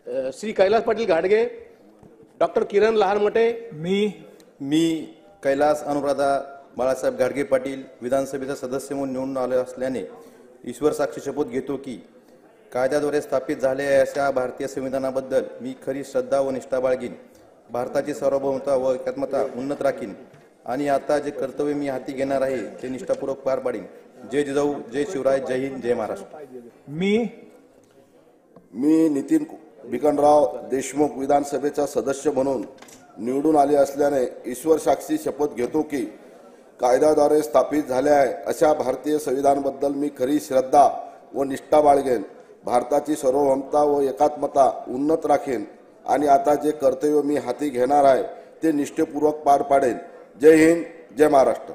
श्री कैलास पाटील घाडगे, डॉक्टर किरण लहानमोठे, मी कैलास अनुराधा बाळासाहेब घाडगे पाटील विधानसभेचा सदस्य म्हणून निवडून आलो असल्याने ईश्वर साक्षी शपथ घेतो की कायद्याद्वारे स्थापित झालेल्या अशा भारतीय संविधानाबद्दल मी खरी श्रद्धा व निष्ठा बाळगीन, भारताची सार्वभौमता व एकात्मता उन्नत राखीन आणि आता जे कर्तव्य मी हाती घेणार आहे ते निष्ठापूर्वक पार पाडीन. जय जिजाऊ, जय शिवराय, जय हिंद, जय महाराष्ट्र. मी नितीन भिकनराव देशमुख विधानसभेचा सदस्य म्हणून निवडून आले असल्याने ईश्वर साक्षी शपथ घेतो की कायद्याद्वारे स्थापित झाल्या अशा भारतीय संविधानाबद्दल मी खरी श्रद्धा व निष्ठा बाळगेन, भारताची सार्वभौमता व एकात्मता उन्नत राखेन आणि आता जे कर्तव्य मी हाती घेणार आहे ते निष्ठेपूर्वक पार पाडेन. जय हिंद, जय महाराष्ट्र.